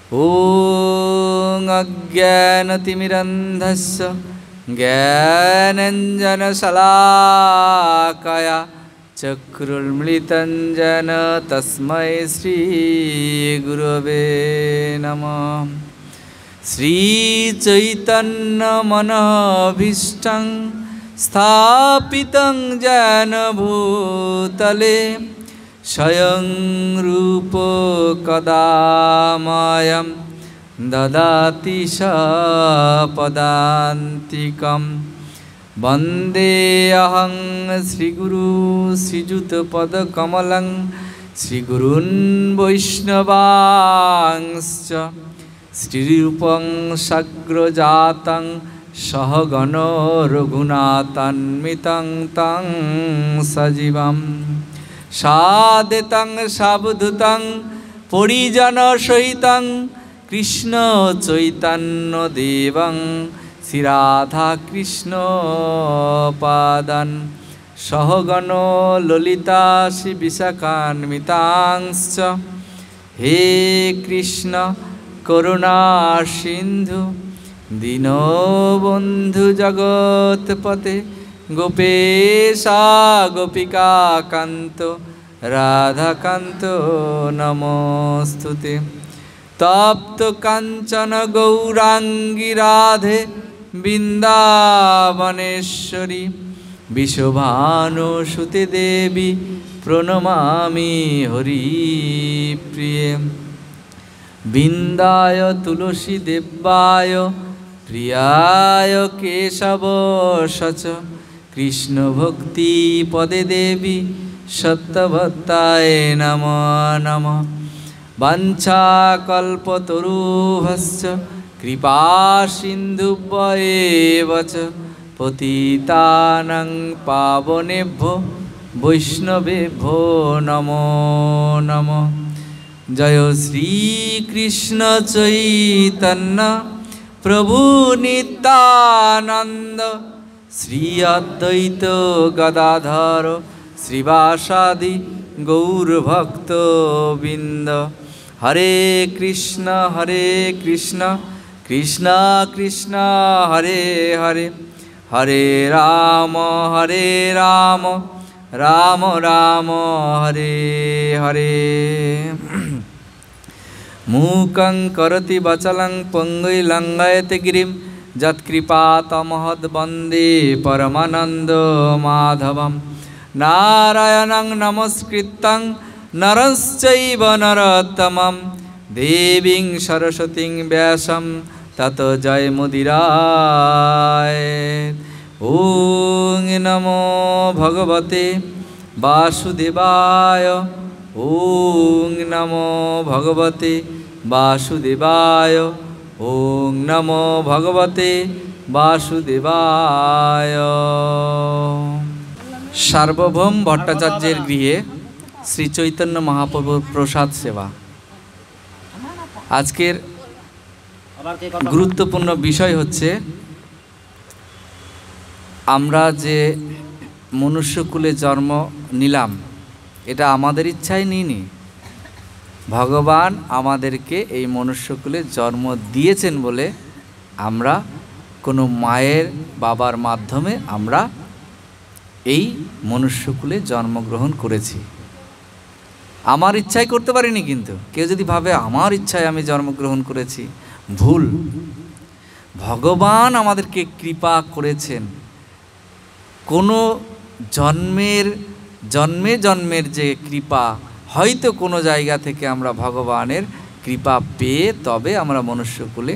ॐ अज्ञानतिमिरन्धस्य ज्ञानाञ्जनशलाकया चक्षुरुन्मिलितं येन तस्मै श्रीगुरवे नमः। श्रीचैतन्यमनोभीष्टं स्थापितं येन भूतले स्वयं रूप कदा मह्यं ददाति पदान्तिकं। वन्देऽहं श्रीगुरु श्रीयुतपदकमलं श्रीगुरून् वैष्णवांश्च श्रीरूपं साग्रजातं सहगणो रघुनाथान्वितं तं सजीवम् साद्वैतं सावधूतं परिजनसहितं कृष्ण चैतन्यदेवं श्रीराधाकृष्णपादान् सहगणो ललिता श्रीविशाखान्वितांश्च। हे कृष्ण करुणा सिन्धु दीनबन्धु जगत्पते गोपेशा गोपिका कान्त राधाकान्त नमोस्तुते। तप्त कांचन गौरांगी राधे वृंदावनेश्वरी विश्वभानुसुते देवी प्रणमामि हरिप्रिये। बिन्दाय तुलसी देवाय प्रियाय केशव सच कृष्ण भक्ति पदे देवी सत्यवत्ताय नमो नमः। वाञ्छाकल्पतरुभ्यश्च कृपा सिन्धुभ्येव च पतितानां पावनेभ्यो वैष्णवेभ्यो नमो नमः। जय श्री कृष्ण चैतन्य प्रभु नित्यानंद श्री अद्वैत गदाधर श्रीवासादि गौरभक्तवृंद। हरे कृष्ण कृष्ण कृष्ण हरे हरे हरे राम राम राम हरे हरे। मूकं करोति वाचालं पंगुं लंघयते गिरिं यत्कृपातमहद्वन्दे परमानन्दमाधवं। नारायणं नमस्कृतं नरं चैव नरोत्तमं देवीं सरस्वतीं व्यासं ततो जयमुदीरये। ॐ नमो भगवते वासुदेवाय ॐ नमो भगवते वासुदेवाय ॐ नमो भगवते वासुदेवाय। सार्वभौम भट्टाचार्येर गृहे श्री चैतन्य महाप्रभुर प्रसाद सेवा। आजकेर गुरुत्वपूर्ण विषय होच्छे आमरा जे मनुष्यकुले जन्म निलाम এটা আমাদের ইচ্ছায় নিইনি। ভগবান আমাদেরকে এই মনুষ্যকুলে জন্ম দিয়েছেন বলে আমরা কোনো মায়ের বাবার মাধ্যমে আমরা এই মনুষ্যকুলে জন্মগ্রহণ করেছি। আমার ইচ্ছায় করতে পারিনি। কিন্তু কেউ যদি ভাবে আমার ইচ্ছায় আমি জন্মগ্রহণ করেছি, ভুল। ভগবান আমাদেরকে কৃপা করেছেন। কোনো জন্মে জন্মের যে কৃপা, হয়তো কোনো জায়গা থেকে আমরা ভগবানের কৃপা পেয়ে তবে আমরা মনুষ্যকুলে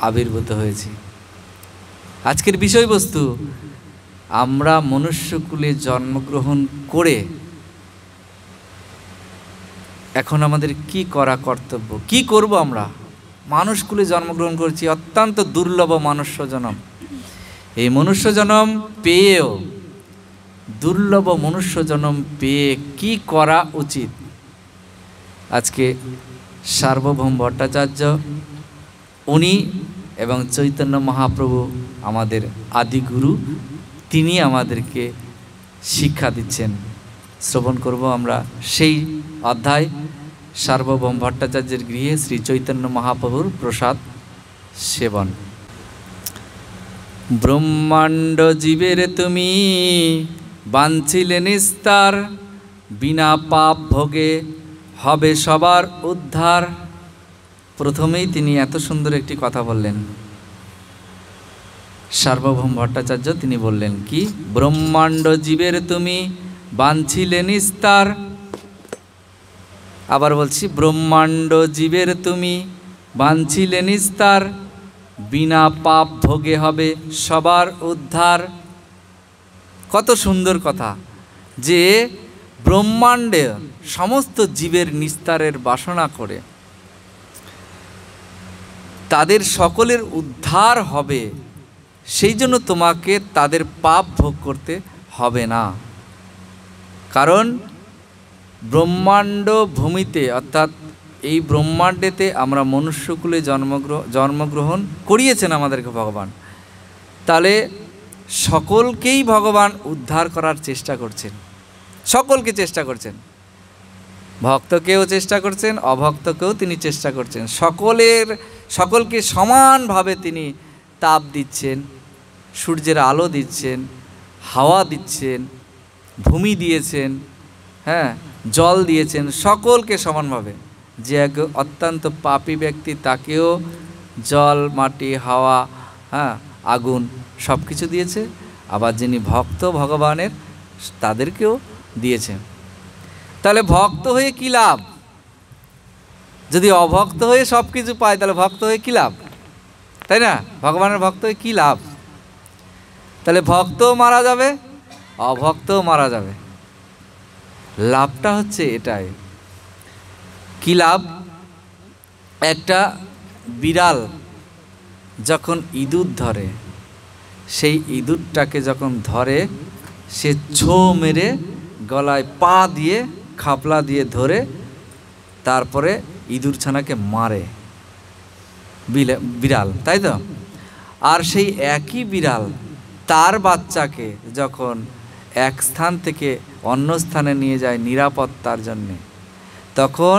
আবির্ভূত হয়েছি। আজকের বিষয়বস্তু, আমরা মনুষ্যকুলে জন্মগ্রহণ করে এখন আমাদের কি করা কর্তব্য, কি করব। আমরা মানুষকুলে জন্মগ্রহণ করছি, অত্যন্ত দুর্লভ মনুষ্য জন্ম। এই মনুষ্য জন্ম পেয়েও, দুর্লভ মনুষ্য জন্ম পেয়ে কি করা উচিত, আজকে সার্বভৌম ভট্টাচার্য উনি এবং চৈতন্য মহাপ্রভু আমাদের আদিগুরু, তিনি আমাদেরকে শিক্ষা দিচ্ছেন। শ্রবণ করব আমরা সেই অধ্যায় সার্বভৌম ভট্টাচার্যের গৃহে শ্রী চৈতন্য মহাপ্রভুর প্রসাদ সেবন। ব্রহ্মাণ্ড জীবের তুমি বাঞ্ছিলে নিস্তার, বিনা পাপ ভোগে হবে সবার উদ্ধার। প্রথমেই তিনি এত সুন্দর একটি কথা বললেন, সার্বভৌম ভট্টাচার্য তিনি বললেন কি, ব্রহ্মাণ্ড জীবের তুমি বাঞ্ছিলে নিস্তার। আবার বলছি, ব্রহ্মাণ্ড জীবের তুমি বাঞ্ছিলে নিস্তার, বিনা পাপ ভোগে হবে সবার উদ্ধার। কত সুন্দর কথা, যে ব্রহ্মাণ্ডে সমস্ত জীবের নিস্তারের বাসনা করে তাদের সকলের উদ্ধার হবে, সেই জন্য তোমাকে তাদের পাপ ভোগ করতে হবে না। কারণ ব্রহ্মাণ্ড ভূমিতে অর্থাৎ এই ব্রহ্মাণ্ডেতে আমরা মনুষ্যকুলে জন্মগ্রহণ করিয়েছেন আমাদেরকে ভগবান, তাহলে সকলকেই ভগবান উদ্ধার করার চেষ্টা করছেন, সকলকে চেষ্টা করছেন, ভক্তকেও চেষ্টা করছেন, অভক্তকেও তিনি চেষ্টা করছেন, সকলকে সমানভাবে তিনি তাপ দিচ্ছেন, সূর্যের আলো দিচ্ছেন, হাওয়া দিচ্ছেন, ভূমি দিয়েছেন, হ্যাঁ জল দিয়েছেন, সকলকে সমানভাবে। যে এক অত্যন্ত পাপী ব্যক্তি তাকেও জল, মাটি, হাওয়া, হ্যাঁ আগুন সব কিছু দিয়েছে, আবার যিনি ভক্ত ভগবানের তাদেরকেও দিয়েছেন। তাহলে ভক্ত হয়ে কী লাভ? যদি অভক্ত হয়ে সব কিছু পায় তাহলে ভক্ত হয়ে কী লাভ, তাই না? ভগবানের ভক্ত হয়ে কী লাভ? তাহলে ভক্তও মারা যাবে, অভক্তও মারা যাবে। লাভটা হচ্ছে এটাই। কী লাভ? একটা বিড়াল যখন ইঁদুর ধরে, সেই ইঁদুরটাকে যখন ধরে সে ছো মেরে গলায় পা দিয়ে খাপলা দিয়ে ধরে তারপরে ইঁদুর ছানাকে মারে বিড়াল, তাই তো? আর সেই একই বিড়াল তার বাচ্চাকে যখন এক স্থান থেকে অন্য স্থানে নিয়ে যায় নিরাপত্তার জন্যে, তখন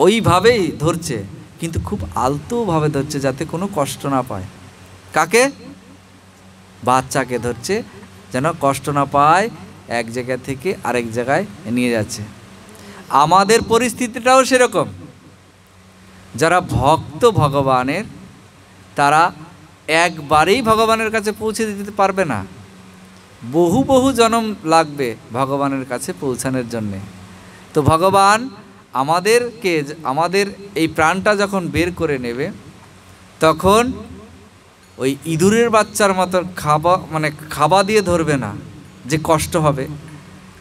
ওইভাবেই ধরছে, কিন্তু খুব আলতোভাবে ধরছে যাতে কোনো কষ্ট না পায়। কাকে? বাচ্চাকে ধরছে যেন কষ্ট না পায়, এক জায়গা থেকে আরেক জায়গায় নিয়ে যাচ্ছে। আমাদের পরিস্থিতিটাও সেরকম। যারা ভক্ত ভগবানের তারা একবারেই ভগবানের কাছে পৌঁছে দিতে পারবে না, বহু বহু জন্ম লাগবে ভগবানের কাছে পৌঁছানোর জন্যে। তো ভগবান আমাদের এই প্রাণটা যখন বের করে নেবে, তখন ওই ইঁদুরের বাচ্চার মতো খাবা দিয়ে ধরবে না যে কষ্ট হবে।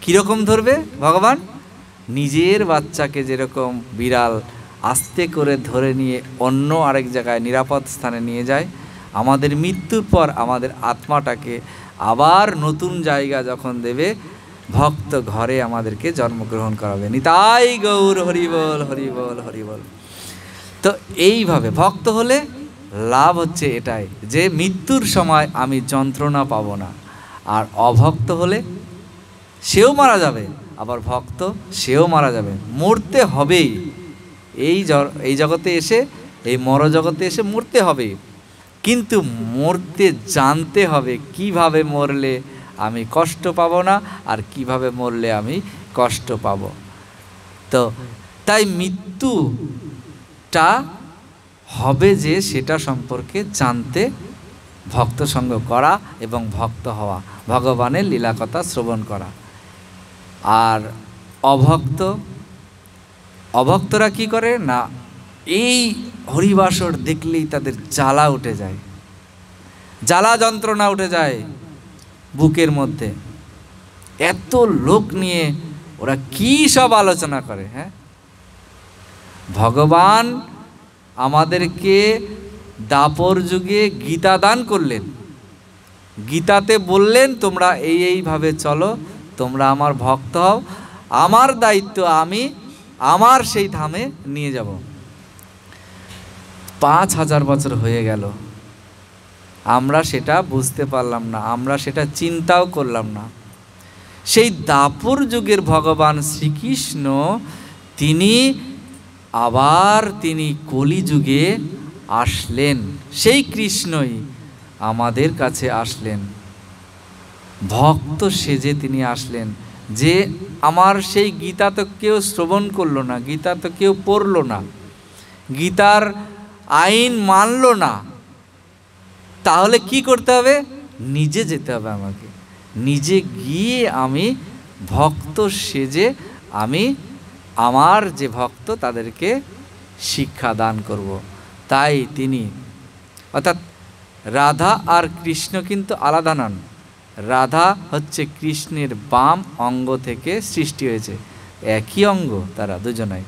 কীরকম ধরবে ভগবান? নিজের বাচ্চাকে যেরকম বিড়াল আস্তে করে ধরে নিয়ে অন্য আরেক জায়গায় নিরাপদ স্থানে নিয়ে যায়, আমাদের মৃত্যুর পর আমাদের আত্মাটাকে আবার নতুন জায়গা যখন দেবে, ভক্ত ঘরে আমাদেরকে জন্মগ্রহণ করাবে। নিতাই গৌর হরিবল হরিবল হরিবল। তো এইভাবে ভক্ত হলে লাভ হচ্ছে এটাই, যে মৃত্যুর সময় আমি যন্ত্রণা পাবো না। আর অভক্ত হলে সেও মারা যাবে, আবার ভক্ত সেও মারা যাবে, মরতে হবেই। এই জগতে এসে, এই মরজগতে এসে মরতে হবে, কিন্তু মরতে জানতে হবে কিভাবে মরলে আমি কষ্ট পাবো না, আর কিভাবে মরলে আমি কষ্ট পাব। তো তাই মৃত্যুটা হবে যে সেটা সম্পর্কে জানতে ভক্ত সঙ্গ করা এবং ভক্ত হওয়া, ভগবানের লীলাকথা শ্রবণ করা। আর অভক্তরা কি করে না, এই হরিবাসর দেখলেই তাদের জ্বালা উঠে যায়, জ্বালা যন্ত্রণা উঠে যায় বুকের মধ্যে। এত লোক নিয়ে ওরা কি সব আলোচনা করে। হ্যাঁ, ভগবান আমাদেরকে দাপর যুগে গীতা দান করলেন, গীতাতে বললেন তোমরা এইভাবে চলো, তোমরা আমার ভক্ত হও, আমার দায়িত্ব আমি আমার সেই ধামে নিয়ে যাব। 5000 বছর হয়ে গেল, আমরা সেটা বুঝতে পারলাম না, আমরা সেটা চিন্তাও করলাম না। সেই দাপর যুগের ভগবান শ্রীকৃষ্ণ তিনি আবার কলিযুগে আসলেন। সেই কৃষ্ণই আমাদের কাছে আসলেন, ভক্ত সেজে তিনি আসলেন। যে আমার সেই গীতা তো কেউ শ্রবণ করলো না, গীতা তো কেউ পড়লো না, গীতার আইন মানলো না, তাহলে কি করতে হবে? নিজে যেতে হবে আমাকে, নিজে গিয়ে আমি ভক্ত সেজে আমি আমার যে ভক্ত তাদেরকে শিক্ষা দান করব। তাই তিনি, অর্থাৎ রাধা আর কৃষ্ণ কিন্তু আলাদা নন। রাধা হচ্ছে কৃষ্ণের বাম অঙ্গ থেকে সৃষ্টি হয়েছে, একই অঙ্গ তারা দুজনাই,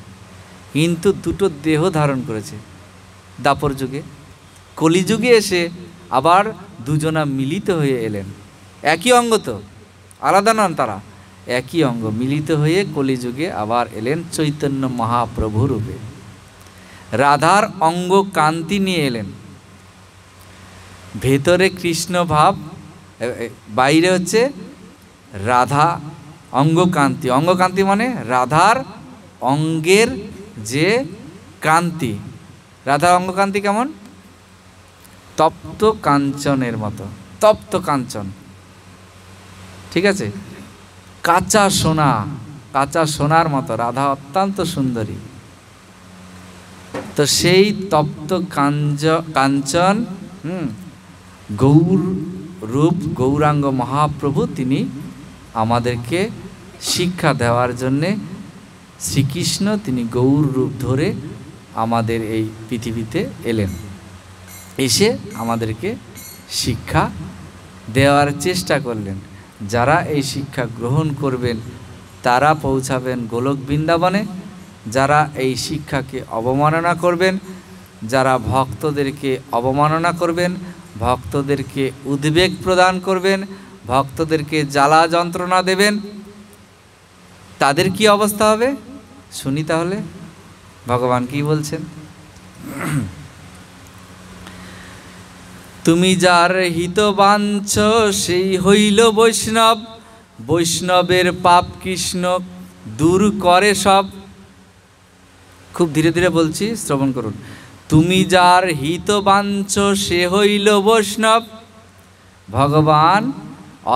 কিন্তু দুটো দেহ ধারণ করেছে দাপর যুগে। কলিযুগে এসে আবার দুজনা মিলিত হয়ে এলেন। একই অঙ্গ তো, আলাদা নন তারা, একই অঙ্গ মিলিত হয়ে কলিযুগে আবার এলেন চৈতন্য মহাপ্রভু রূপে। রাধার অঙ্গ কান্তি নিয়ে এলেন, ভেতরে কৃষ্ণ ভাব, বাইরে হচ্ছে রাধা অঙ্গকান্তি। অঙ্গকান্তি মানে রাধার অঙ্গের যে কান্তি। রাধার অঙ্গকান্তি কেমন? তপ্ত কাঞ্চনের মতো, তপ্ত কাঞ্চন, ঠিক আছে, কাঁচা সোনা, কাঁচা সোনার মতো রাধা অত্যন্ত সুন্দরী। তো সেই তপ্ত কাঞ্চন গৌর রূপ গৌরাঙ্গ মহাপ্রভু তিনি আমাদেরকে শিক্ষা দেওয়ার জন্যে শ্রীকৃষ্ণ তিনি গৌর রূপ ধরে আমাদের এই পৃথিবীতে এলেন, এসে আমাদেরকে শিক্ষা দেওয়ার চেষ্টা করলেন। যারা এই শিক্ষা গ্রহণ করবেন তারা পৌঁছাবেন গোলক বৃন্দাবনে। যারা এই শিক্ষাকে অবমাননা করবেন, যারা ভক্তদেরকে অবমাননা করবেন, ভক্তদেরকে উদ্বেগ প্রদান করবেন, ভক্তদেরকে জ্বালা যন্ত্রণা দেবেন, তাদের কি অবস্থা হবে শুনি তাহলে ভগবান কি বলছেন। তুমি যার হিত বাঞ্ছ সেই হইল বৈষ্ণব, বৈষ্ণবের পাপ কৃষ্ণ দূর করে সব। খুব ধীরে ধীরে বলছি, শ্রবণ করুন। তুমি যার হিত বাঞ্ছ সে হইল বৈষ্ণব। ভগবান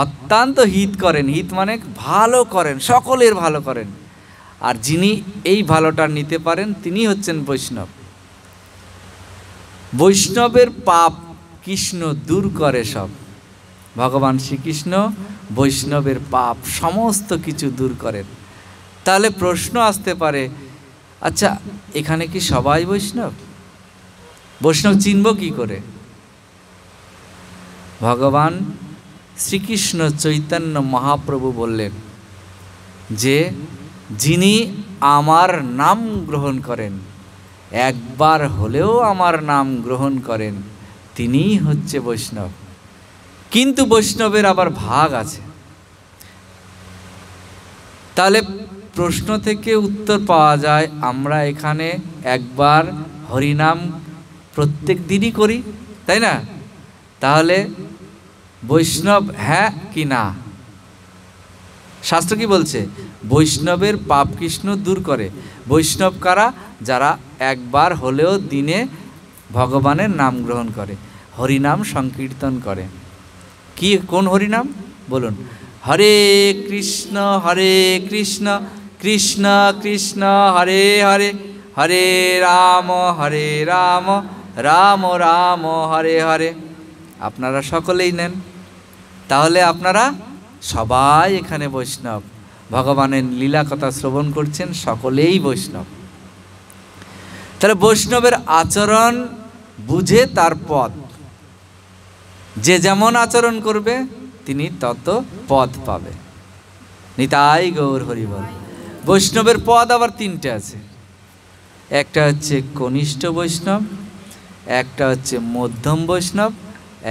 অত্যন্ত হিত করেন, হিত মানে ভালো করেন, সকলের ভালো করেন, আর যিনি এই ভালোটা নিতে পারেন তিনি হচ্ছেন বৈষ্ণব। বৈষ্ণবের পাপ কৃষ্ণ দূর করে সব। ভগবান শ্রীকৃষ্ণ বৈষ্ণবের পাপ সমস্ত কিছু দূর করেন। তাহলে প্রশ্ন আসতে পারে, আচ্ছা এখানে কি সবাই বৈষ্ণব? বৈষ্ণব চিনব কি করে? ভগবান শ্রীকৃষ্ণ চৈতন্য মহাপ্রভু বললেন যে যিনি আমার নাম গ্রহণ করেন, একবার হলেও আমার নাম গ্রহণ করেন, তিনিই হচ্ছে বৈষ্ণব। কিন্তু বৈষ্ণবের আবার ভাগ আছে। তাহলে প্রশ্ন থেকে উত্তর পাওয়া যায়, আমরা এখানে একবার হরিনাম প্রত্যেক দিনই করি, তাই না? তাহলে বৈষ্ণব হ্যাঁ কি না? শাস্ত্র কি বলছে? বৈষ্ণবের পাপ কৃষ্ণ দূর করে। বৈষ্ণব কারা? যারা একবার হলেও দিনে ভগবানের নাম গ্রহণ করে, হরিনাম সংকীর্তন করে। কি কোন হরিনাম বলুন? হরে কৃষ্ণ কৃষ্ণ কৃষ্ণ হরে হরে, হরে রাম রাম রাম হরে হরে। আপনারা সকলেই নেন। তাহলে আপনারা সবাই এখানে বৈষ্ণব, ভগবানের লীলা কথা শ্রবণ করছেন, সকলেই বৈষ্ণব। তাহলে বৈষ্ণবের আচরণ বুঝে তার পদ, যে যেমন আচরণ করবে তিনি তত পদ পাবে। নিতাই গৌর হরি বল। বৈষ্ণবের পদ আবার তিনটে আছে। একটা হচ্ছে কনিষ্ঠ বৈষ্ণব, একটা হচ্ছে মধ্যম বৈষ্ণব,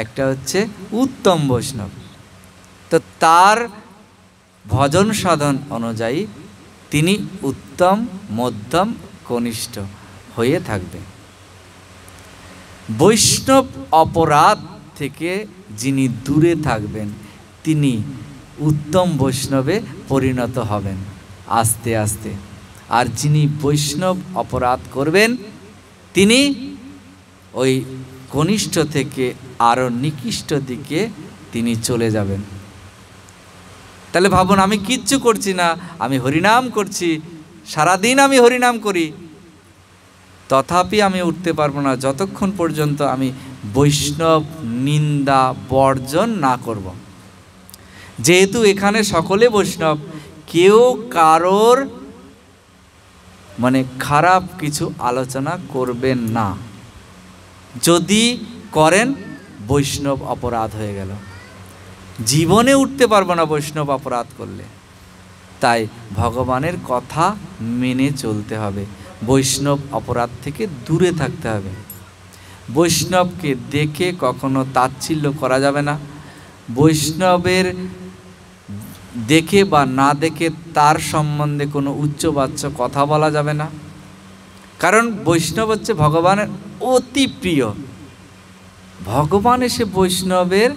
একটা হচ্ছে উত্তম বৈষ্ণব। তো তার ভজন সাধন অনুযায়ী তিনি উত্তম, মধ্যম, কনিষ্ঠ হয়ে থাকবে। বৈষ্ণব অপরাধ থেকে যিনি দূরে থাকবেন তিনি উত্তম বৈষ্ণবে পরিণত হবেন আস্তে আস্তে। আর যিনি বৈষ্ণব অপরাধ করবেন তিনি ওই কনিষ্ঠ থেকে আরও নিকৃষ্ট দিকে তিনি চলে যাবেন। তাহলে ভাবুন, আমি কিচ্ছু করছি না, আমি হরিনাম করছি, সারাদিন আমি হরিনাম করি, তথাপি আমি উঠতে পারবো না যতক্ষণ পর্যন্ত আমি বৈষ্ণব নিন্দা বর্জন না করব। যেহেতু এখানে সকলে বৈষ্ণব, কেউ কারোর খারাপ কিছু আলোচনা করবেন না। যদি করেন বৈষ্ণব অপরাধ হয়ে গেল, জীবনে উঠতে পারবো না বৈষ্ণব অপরাধ করলে। তাই ভগবানের কথা মেনে চলতে হবে, বৈষ্ণব অপরাধ থেকে দূরে থাকতে হবে। বৈষ্ণবকে দেখে কখনো তাচ্ছিল্য করা যাবে না, বৈষ্ণবের দেখে বা না দেখে তার সম্বন্ধে কোনো উচ্চবাচ্য কথা বলা যাবে না। কারণ বৈষ্ণব হচ্ছে ভগবানের অতি প্রিয়। ভগবান এসে বৈষ্ণবের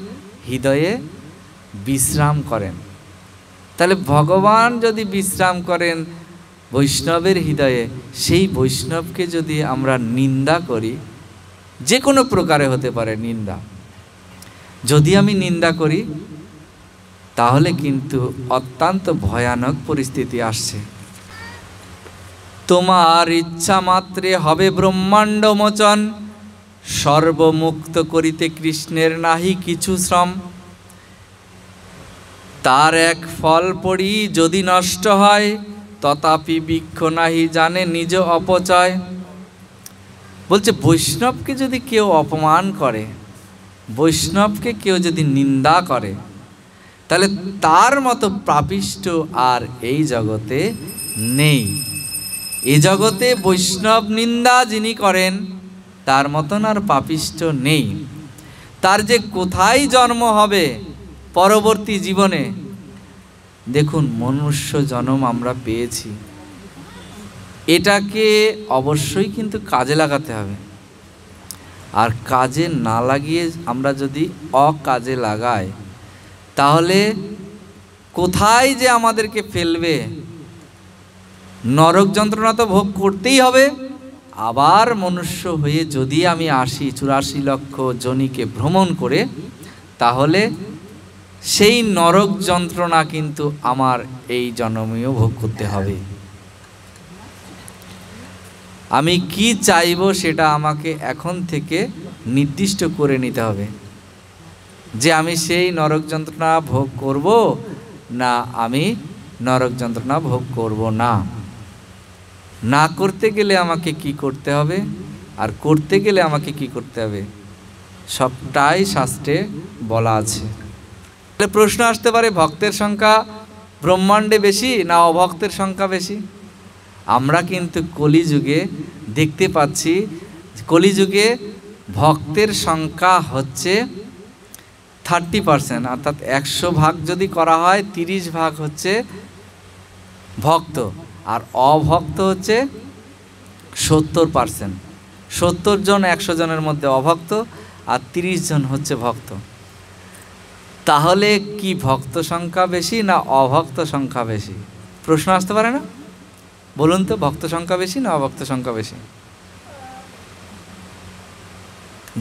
হৃদয়ে বিশ্রাম করেন। তাহলে ভগবান যদি বিশ্রাম করেন বৈষ্ণবের হৃদয়ে, সেই বৈষ্ণবকে যদি আমরা নিন্দা করি, যে কোনো প্রকারে হতে পারে নিন্দা, যদি আমি নিন্দা করি তাহলে কিন্তু অত্যন্ত ভয়ানক পরিস্থিতি আসছে। তোমার ইচ্ছা মাত্রে হবে ব্রহ্মাণ্ড মোচন, সর্বমুক্ত করিতে কৃষ্ণের নাহি কিছু শ্রম। তার এক ফল পড়ি যদি নষ্ট হয়, তথাপি বৃক্ষ নাহি জানে নিজ অপচয়। বলছে বৈষ্ণবকে যদি কেউ অপমান করে, বৈষ্ণবকে কেউ যদি নিন্দা করে, তাহলে তার মতো পাপিষ্ঠ আর এই জগতে নেই। এই জগতে বৈষ্ণব নিন্দা যিনি করেন তার মতন আর পাপিষ্ঠ নেই। তার যে কোথায় জন্ম হবে পরবর্তী জীবনে, দেখুন মনুষ্য জন্ম আমরা পেয়েছি, এটাকে অবশ্যই কিন্তু কাজে লাগাতে হবে। আর কাজে না লাগিয়ে আমরা যদি অকাজে লাগাই, তাহলে কোথায় যে আমাদেরকে ফেলবে। নরক যন্ত্রণা তো ভোগ করতেই হবে। আবার মনুষ্য হয়ে যদি আমি আসি 84 লক্ষ জনিকে ভ্রমণ করে, তাহলে সেই নরক যন্ত্রণা কিন্তু আমার এই জন্মেও ভোগ করতে হবে। আমি কি চাইব সেটা আমাকে এখন থেকে নির্দিষ্ট করে নিতে হবে, যে আমি সেই নরক যন্ত্রণা ভোগ করব না আমি নরক যন্ত্রণা ভোগ করব না। না করতে গেলে আমাকে কি করতে হবে, আর করতে গেলে আমাকে কি করতে হবে, সবটাই শাস্ত্রে বলা আছে। তাহলে প্রশ্ন আসতে পারে, ভক্তের সংখ্যা ব্রহ্মাণ্ডে বেশি না অভক্তের সংখ্যা বেশি? আমরা কিন্তু কলিযুগে দেখতে পাচ্ছি, কলিযুগে ভক্তের সংখ্যা হচ্ছে 30%, অর্থাৎ 100 ভাগ যদি করা হয় 30 ভাগ হচ্ছে ভক্ত, আর অভক্ত হচ্ছে 70%। 70 জন 100 জনের মধ্যে অভক্ত, আর 30 জন হচ্ছে ভক্ত। তাহলে কি ভক্ত সংখ্যা বেশি না অভক্ত সংখ্যা বেশি? প্রশ্ন আসতে পারে না? বলুন তো, ভক্ত সংখ্যা বেশি না অভক্ত সংখ্যা বেশি?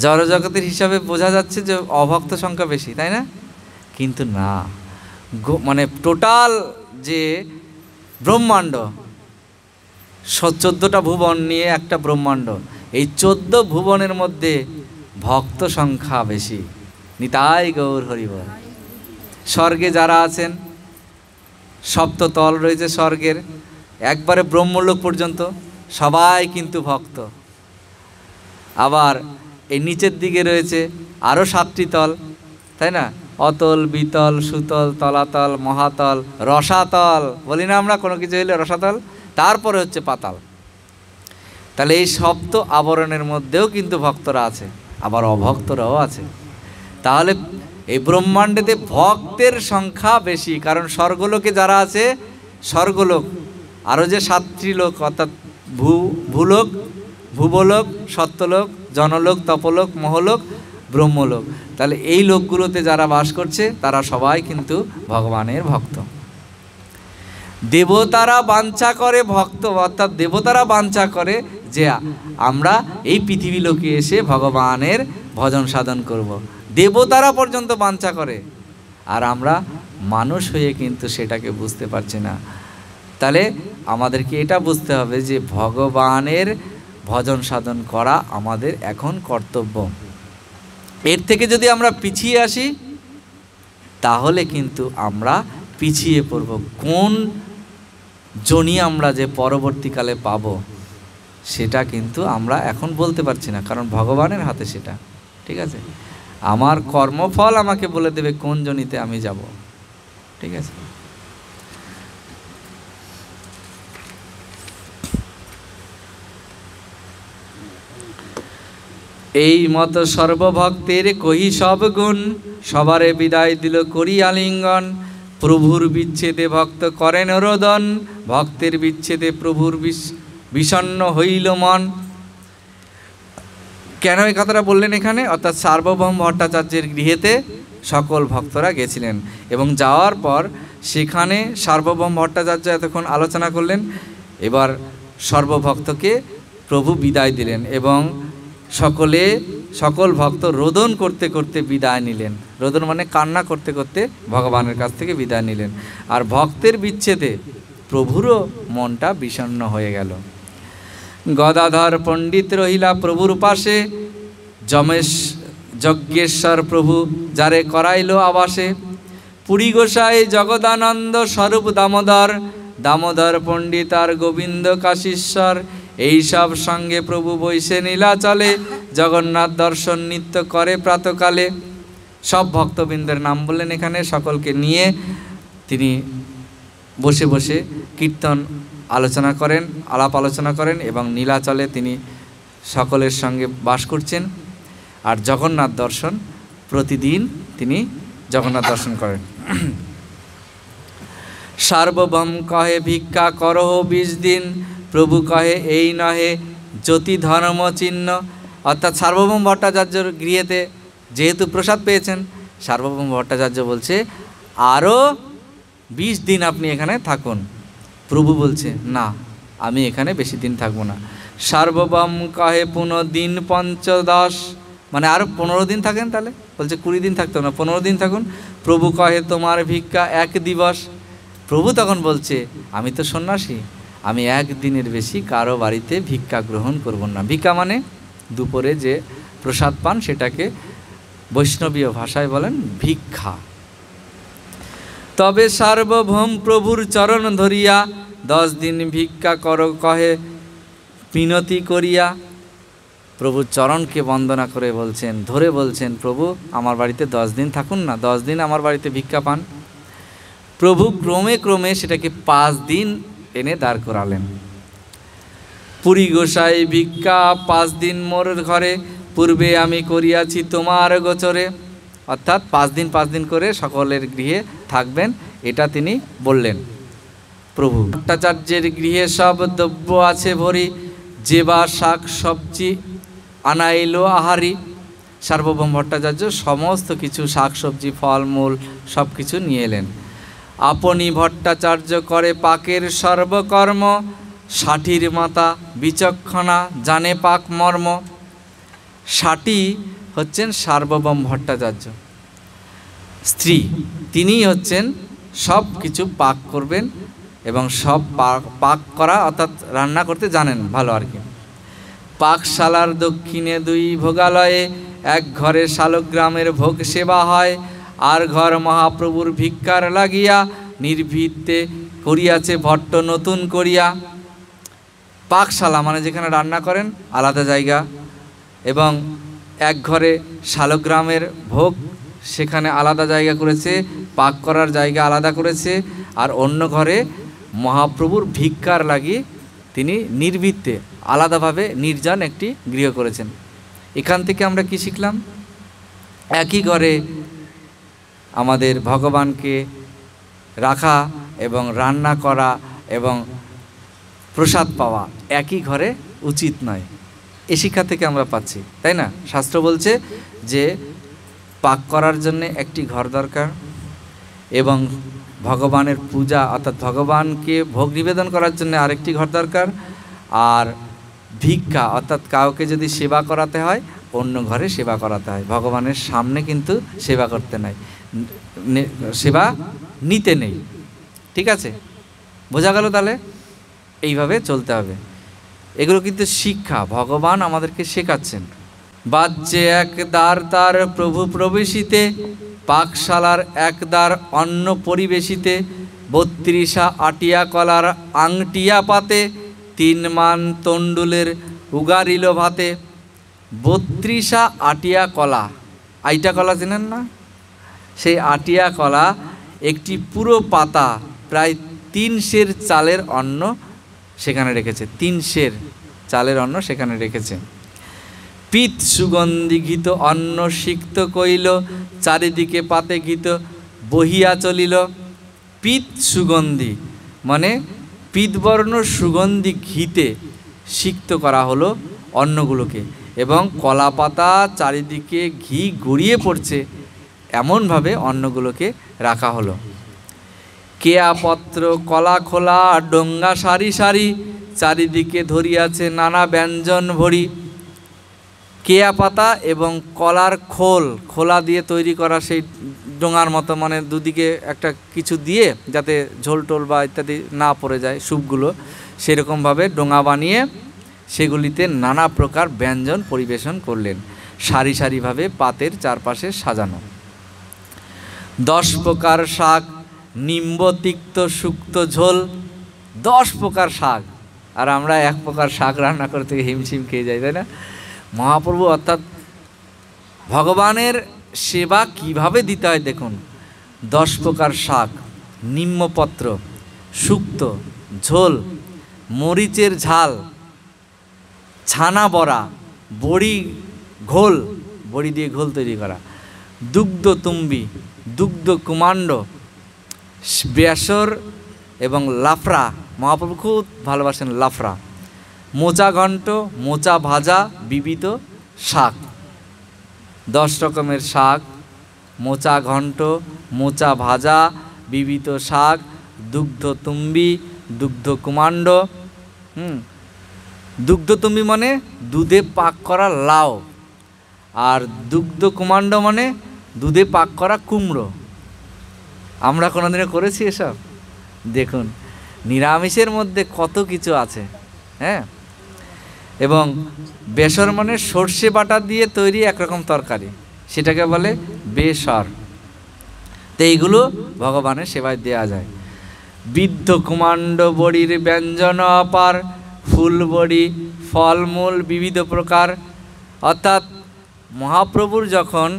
জড়জগতের হিসাবে বোঝা যাচ্ছে যে অভক্ত সংখ্যা বেশি, তাই না? কিন্তু না, টোটাল যে ব্রহ্মাণ্ড, 14টা ভুবন নিয়ে একটা ব্রহ্মাণ্ড, এই 14 ভুবনের মধ্যে ভক্ত সংখ্যা বেশি। নিতাই গৌর হরিবল। স্বর্গে যারা আছেন, সপ্ততল রয়েছে স্বর্গের, একবারে ব্রহ্মলোক পর্যন্ত সবাই কিন্তু ভক্ত। আবার এই নিচের দিকে রয়েছে আরও 7টি তল, তাই না? অতল, বিতল, সুতল, তলাতল, মহাতল, রসাতল বলি না আমরা, কোনো কিছু হইলে রসাতল, তারপরে হচ্ছে পাতাল। তাহলে এই সপ্ত আবরণের মধ্যেও কিন্তু ভক্তরা আছে, আবার অভক্তরাও আছে। তাহলে এই ব্রহ্মাণ্ডেতে ভক্তের সংখ্যা বেশি, কারণ স্বর্গলোকে যারা আছে, স্বর্গলোক আরও যে 7টি লোক, অর্থাৎ ভূলোক, ভুবলোক, সত্যলোক, জনলোক, তপলোক, মহলোক, ব্রহ্মলোক। তাহলে এই লোকগুলোতে যারা বাস করছে তারা সবাই কিন্তু ভগবানের ভক্ত। দেবতারা বাঞ্ছা করে ভক্ত, অর্থাৎ দেবতারা বাঞ্ছা করে যে আমরা এই পৃথিবী লোকে এসে ভগবানের ভজন সাধন করব। দেবতারা পর্যন্ত বাঞ্ছা করে, আর আমরা মানুষ হয়ে কিন্তু সেটাকে বুঝতে পারছি না। তাহলে আমাদেরকে এটা বুঝতে হবে যে ভগবানের ভজন সাধন করা আমাদের এখন কর্তব্য। এর থেকে যদি আমরা পিছিয়ে আসি তাহলে কিন্তু আমরা পিছিয়ে পড়ব। কোন জনি আমরা যে পরবর্তীকালে পাবো সেটা কিন্তু আমরা এখন বলতে পারছি না, কারণ ভগবানের হাতে সেটা। ঠিক আছে, আমার কর্মফল আমাকে বলে দেবে কোন জনিতে আমি যাব। ঠিক আছে, এই মতো সর্বভক্তের কহি সব গুণ, সবারে বিদায় দিল করি আলিঙ্গন। প্রভুর বিচ্ছেদে ভক্ত করেন রোদন, ভক্তের বিচ্ছেদে প্রভুর বিষণ্ণ হইল মন। কেন এই কথাটা বললেন এখানে? অর্থাৎ সার্বভৌম ভট্টাচার্যের গৃহেতে সকল ভক্তরা গেছিলেন এবং যাওয়ার পর সেখানে সার্বভৌম ভট্টাচার্য এতক্ষণ আলোচনা করলেন। এবার সর্বভক্তকে প্রভু বিদায় দিলেন এবং সকল ভক্ত রোদন করতে করতে বিদায় নিলেন। রোদন মানে কান্না করতে করতে ভগবানের কাছ থেকে বিদায় নিলেন। আর ভক্তের বিচ্ছেদে প্রভুরও মনটা বিষণ্ণ হয়ে গেল। গদাধর পণ্ডিত রহিলা প্রভুর পাশে, যজ্ঞেশ্বর প্রভু যারে করাইল আবাসে। পুরী গোসাই জগদানন্দ স্বরূপ দামোদর, দামোদর পণ্ডিত আর গোবিন্দ কাশীশ্বর, এইসব সঙ্গে প্রভু বৈশে নীলাচলে, জগন্নাথ দর্শন নিত্য করে প্রাতকালে। সব ভক্তবৃন্দের নাম বললেন এখানে, সকলকে নিয়ে তিনি বসে বসে কীর্তন আলোচনা করেন, আলাপ আলোচনা করেন এবং নীলাচলে তিনি সকলের সঙ্গে বাস করছেন। আর জগন্নাথ দর্শন প্রতিদিন তিনি জগন্নাথ দর্শন করেন। সার্বভৌম কহে ভিক্ষা করহ 20 দিন, প্রভু কহে এই নহে জ্যোতি ধর্ম চিহ্ন। অর্থাৎ সার্বভৌম ভট্টাচার্যর গৃহেতে যেহেতু প্রসাদ পেয়েছেন, সার্বভৌম ভট্টাচার্য বলছে আরও 20 দিন আপনি এখানে থাকুন। প্রভু বলছে না, আমি এখানে বেশি দিন থাকবো না। সার্বভৌম কহে পুনঃ দিন 15, মানে আরও 15 দিন থাকেন। তাহলে বলছে 20 দিন থাকতো না, 15 দিন থাকুন। প্রভু কহে তোমার ভিক্ষা 1 দিবস। প্রভু তখন বলছে আমি তো সন্ন্যাসী, আমি 1 দিনের বেশি কারো বাড়িতে ভিক্ষা গ্রহণ করব না। ভিক্ষা মানে দুপুরে যে প্রসাদ পান সেটাকে বৈষ্ণবীয় ভাষায় বলেন ভিক্ষা। তবে সার্বভৌম প্রভুর চরণ ধরিয়া 10 দিন ভিক্ষা কর কহে মিনতি করিয়া। প্রভুর চরণকে বন্দনা করে বলছেন, ধরে বলছেন প্রভু আমার বাড়িতে 10 দিন থাকুন না, 10 দিন আমার বাড়িতে ভিক্ষা পান। প্রভু ক্রমে ক্রমে সেটাকে 5 দিন এনে দাঁড় করালেন। পুরী গোসাই ভিক্ষা 5 দিন মোর ঘরে, পূর্বে আমি করিয়াছি তোমার গোচরে। অর্থাৎ 5 দিন করে সকলের গৃহে থাকবেন, এটা তিনি বললেন প্রভু। ভট্টাচার্যের গৃহে সব দ্রব্য আছে ভরি, যে বা শাক সবজি আনাইল আহারি। সার্বভৌম ভট্টাচার্য সমস্ত কিছু শাক সবজি ফলমূল সব কিছু নিয়ে এলেন। আপনি ভট্টাচার্য করে পাকের সর্বকর্ম, 60 মাতা বিচক্ষণা জানে পাক মর্ম। 60 হচ্ছেন সার্বভৌম ভট্টাচার্য স্ত্রী, তিনিই হচ্ছেন সব কিছু পাক করবেন এবং সব পাক করা অর্থাৎ রান্না করতে জানেন ভালো আর কি। পাকশালার দক্ষিণে 2 ভোগালয়ে, এক ঘরে শালগ্রামের ভোগ সেবা হয়, আর ঘর মহাপ্রভুর ভিক্ষার লাগিয়া, নির্ভীতে করিয়াছে ভট্ট নতুন করিয়া। পাকশালা মানে যেখানে রান্না করেন আলাদা জায়গা, এবং এক ঘরে শালগ্রামের ভোগ সেখানে আলাদা জায়গা করেছে, পাক করার জায়গা আলাদা করেছে, আর অন্য ঘরে মহাপ্রভুর ভিক্ষার লাগিয়ে তিনি নির্ভীতে আলাদাভাবে নির্জন একটি গৃহ করেছেন। এখান থেকে আমরা কি শিখলাম? একই ঘরে আমাদের ভগবানকে রাখা এবং রান্না করা এবং প্রসাদ পাওয়া একই ঘরে উচিত নয়। এই শিক্ষা থেকে আমরা পাচ্ছি, তাই না? শাস্ত্র বলছে যে পাক করার জন্য একটি ঘর দরকার, এবং ভগবানের পূজা অর্থাৎ ভগবানকে ভোগ নিবেদন করার জন্য আরেকটি ঘর দরকার, আর ভিক্ষা অর্থাৎ কাউকে যদি সেবা করাতে হয় অন্য ঘরে সেবা করাতে হয়, ভগবানের সামনে কিন্তু সেবা করতে নাই, সেবা নিতে নেই। ঠিক আছে, বোঝা গেল? তাহলে এইভাবে চলতে হবে। এগুলো কিন্তু শিক্ষা, ভগবান আমাদেরকে শেখাচ্ছেন। বাজ্যে এক দ্বার তার প্রভু প্রবেশিতে, পাকশালার এক দ্বার অন্ন পরিবেশিতে, 32 আটিয়া কলার আংটিয়া পাতে, 3 মান তণ্ডুলের উগারিল ভাতে। 32 আটিয়া কলা, আইটা কলা চেনেন না? সেই আটিয়া কলা একটি পুরো পাতা, প্রায় 3 সের চালের অন্ন সেখানে রেখেছে, 3 সের চালের অন্ন সেখানে রেখেছে। পিত সুগন্ধি ঘিত অন্ন সিক্ত কইল, চারিদিকে পাতে ঘিত বহিয়া চলিল। পিত সুগন্ধি মানে পিতবর্ণ সুগন্ধি ঘিতে সিক্ত করা হলো অন্নগুলোকে, এবং কলা পাতা চারিদিকে ঘি গড়িয়ে পড়ছে এমনভাবে অন্নগুলোকে রাখা হলো। কেয়াপত্র কলা খোলা ডোঙ্গা সারি সারি, চারিদিকে ধরিয়াছে নানা ব্যঞ্জন ভরি। কেয়া পাতা এবং কলার খোলা দিয়ে তৈরি করা সেই ডোঙার মতো, মানে দুদিকে একটা কিছু দিয়ে যাতে ঝোল টোল বা ইত্যাদি না পড়ে যায় স্যুপগুলো, সেরকমভাবে ডোঙা বানিয়ে সেগুলিতে নানা প্রকার ব্যঞ্জন পরিবেশন করলেন, সারি সারিভাবে পাতের চারপাশে সাজানো। 10 প্রকার শাক নিম্ব তিক্ত শুক্ত ঝোল। 10 প্রকার শাক, আর আমরা 1 প্রকার শাক রান্না করতে হিমশিম খেয়ে যাই, তাই না? মহাপ্রভু অর্থাৎ ভগবানের সেবা কিভাবে দিতে হয় দেখুন। 10 প্রকার শাক, নিম্বপত্র, শুক্ত ঝোল, মরিচের ঝাল, ছানা বড়া, বড়ি ঘোল, বড়ি দিয়ে ঘোল তৈরি করা, দুগ্ধ তুম্বি, দুগ্ধ কুমাণ্ড, বেসর এবং লাফড়া, মহাপ্রভু খুব ভালোবাসেন লাফড়া, মোচা ঘণ্ট, মোচা ভাজা, বিবিধ শাক। 10 রকমের শাক, মোচা ঘণ্ট, মোচা ভাজা, বিবিধ শাক, দুগ্ধ তুম্বি, দুগ্ধ কুমাণ্ড। দুগ্ধ তুম্বি মানে দুধে পাক করা লাউ, আর দুগ্ধ কুমাণ্ড মানে দুধে পাক করা কুমড়ো। আমরা কোনোদিনও করেছি এসব? দেখুন নিরামিষের মধ্যে কত কিছু আছে, হ্যাঁ। এবং বেসর মানে সর্ষে বাটা দিয়ে তৈরি একরকম তরকারি, সেটাকে বলে বেসর। তো এইগুলো ভগবানের সেবায় দেয়া যায়। বিদ্ধ কুমাণ্ড বড়ির ব্যঞ্জন অপার, ফুল বড়ি, ফলমূল বিবিধ প্রকার। অর্থাৎ মহাপ্রভুর যখন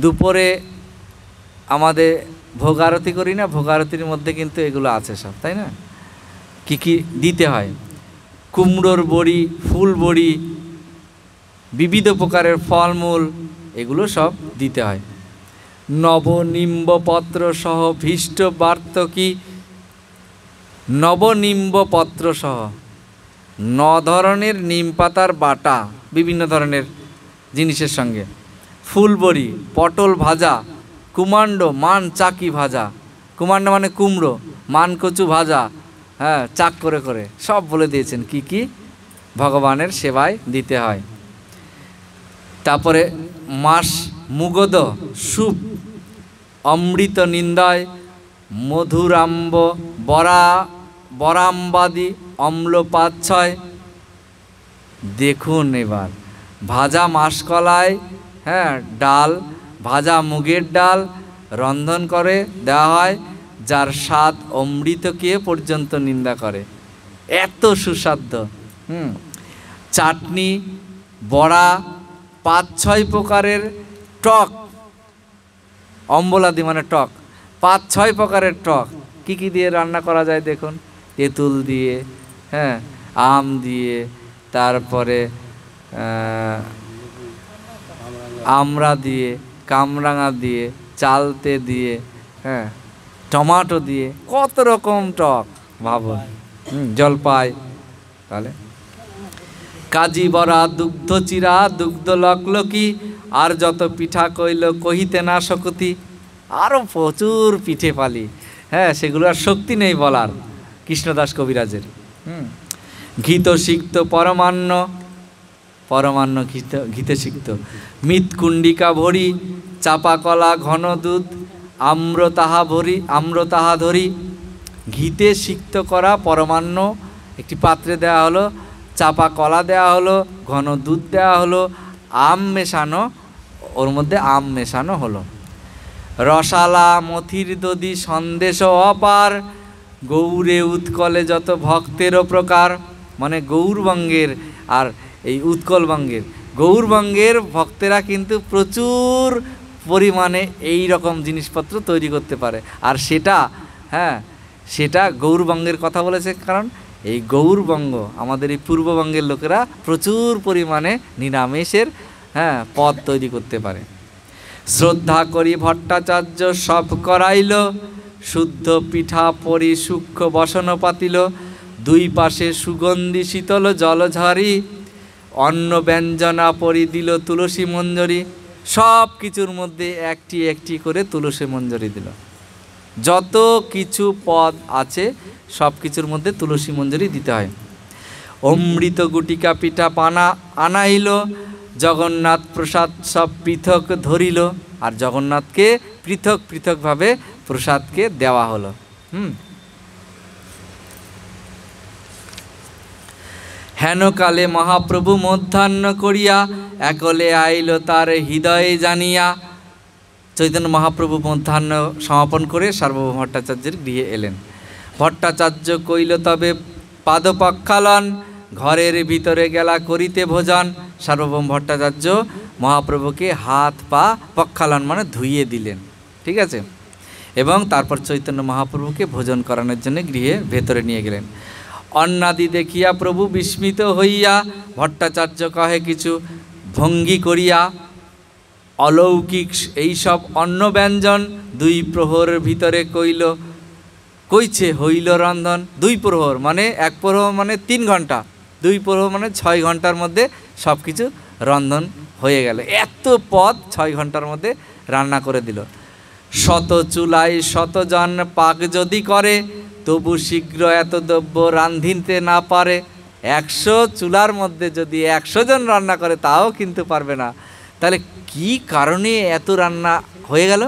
দুপুরে আমাদের ভোগ আরতি করি না, ভোগ আরতির মধ্যে কিন্তু এগুলো আছে সব, তাই না? কি কি দিতে হয়? কুমড়োর বড়ি, ফুল বড়ি, বিবিধ প্রকারের ফলমূল, এগুলো সব দিতে হয়। নবনিম্বপত্র সহ ভীষ্ট বার্তকী। নবনিম্বপত্র সহ 9 ধরনের নিম পাতার বাটা বিভিন্ন ধরনের জিনিসের সঙ্গে, ফুল বড়ি, পটল ভাজা, কুমাণ্ড মান চাকি ভাজা, কুমাণ্ড মানে কুমড়ো, মান কচু ভাজা, হ্যাঁ, চাক করে করে সব বলে দিয়েছেন কি কি ভগবানের সেবায় দিতে হয়। তারপরে মাস মুগদ সুপ, অমৃত নিন্দয়, মধুরাম্ব বরাম্বাদি, অম্ল 5-6। দেখুন এবার ভাজা মাসকলাই, হ্যাঁ, ডাল, ভাজা মুগের ডাল রন্ধন করে দেওয়া হয়, যার স্বাদ অমৃতকে পর্যন্ত নিন্দা করে, এত সুস্বাদ্য। চাটনি, বড়া, 5-6 প্রকারের টক, অম্বলাদি মানে টক, 5-6 প্রকারের টক। কি কি দিয়ে রান্না করা যায় দেখুন? তেঁতুল দিয়ে, হ্যাঁ, আম দিয়ে, তারপরে আমড়া দিয়ে, কামরাঙা দিয়ে, চালতে দিয়ে, হ্যাঁ, টমাটো দিয়ে, কত রকম টক ভাবুন। জলপাই। তাহলে কাজী বরা দুগ্ধ চিরা দুগ্ধ লকলকি, আর যত পিঠা কইল কহিতে না শক্তি। আরও প্রচুর পিঠে পালি, হ্যাঁ, সেগুলো আর শক্তি নেই বলার কৃষ্ণদাস কবিরাজের। ঘিত সিক্ত পরমান্ন, পরমান্ন ঘিতে সিক্ত, মৃৎকুণ্ডিকা ভরি, চাপা কলা ঘন দুধ, আম্র তাহা ধরি। ঘিতে সিক্ত করা পরমান্ন একটি পাত্রে দেওয়া হলো, চাপা কলা দেওয়া হলো, ঘন দুধ দেওয়া হলো, আম মেশানো, ওর মধ্যে আম মেশানো হলো। রসালা মথির দধি সন্দেশ অপার, গৌরে উৎকলে যত ভক্তেরও প্রকার। মানে গৌরবঙ্গের আর এই উৎকলবঙ্গের, গৌরবঙ্গের ভক্তেরা কিন্তু প্রচুর পরিমাণে এই রকম জিনিসপত্র তৈরি করতে পারে। আর সেটা, হ্যাঁ, সেটা গৌরবঙ্গের কথা বলেছে, কারণ এই গৌরবঙ্গ আমাদের এই পূর্ববঙ্গের লোকেরা প্রচুর পরিমাণে নিরামিষের, হ্যাঁ, পদ তৈরি করতে পারে। শ্রদ্ধা করি ভট্টাচার্য সব করাইল, শুদ্ধ পিঠা পরি সূক্ষ্ম বসন পাতিল। দুই পাশে সুগন্ধি শীতল জলঝারি, অন্ন ব্যঞ্জনা পরি দিল তুলসী মঞ্জরি। সব কিছুর মধ্যে একটি একটি করে তুলসী মঞ্জরি দিল। যত কিছু পদ আছে সব কিছুর মধ্যে তুলসী মঞ্জরি দিতে হয়। অমৃত গুটিকা পিঠা পানা আনাইল, জগন্নাথ প্রসাদ সব পৃথক ধরিল। আর জগন্নাথকে পৃথক পৃথকভাবে প্রসাদকে দেওয়া হলো। হেনকালে মহাপ্রভু মধ্যাহ্ন করিয়া, একলে আইল তার হৃদয়ে জানিয়া। চৈতন্য মহাপ্রভু মধ্যাহ্ন সমাপন করে সার্বভৌম ভট্টাচার্যের গৃহে এলেন। ভট্টাচার্য কইল তবে পাদপক্ষালন, ঘরের ভিতরে গেলা করিতে ভোজন। সার্বভৌম ভট্টাচার্য মহাপ্রভুকে হাত পা পক্ষালন মানে ধুইয়ে দিলেন, ঠিক আছে, এবং তারপর চৈতন্য মহাপ্রভুকে ভোজন করানোর জন্য গৃহে ভেতরে নিয়ে গেলেন। অন্নাদি দেখিয়া প্রভু বিস্মিত হইয়া, ভট্টাচার্য কহে কিছু ভঙ্গি করিয়া, অলৌকিক এইসব অন্ন ব্যঞ্জন দুই প্রহর ভিতরে কইছে হইল রন্ধন। দুই প্রহর মানে, এক প্রহর মানে 3 ঘন্টা, দুই প্রহর মানে 6 ঘন্টার মধ্যে সব কিছু রন্ধন হয়ে গেল। এত পদ 6 ঘন্টার মধ্যে রান্না করে দিল। শত চুলাই শতজন পাক যদি করে, তবু শীঘ্র এত দ্রব্য রাঁধিতে না পারে। 100 চুলার মধ্যে যদি 100 জন রান্না করে তাও কিন্তু পারবে না। তাহলে কি কারণে এত রান্না হয়ে গেল?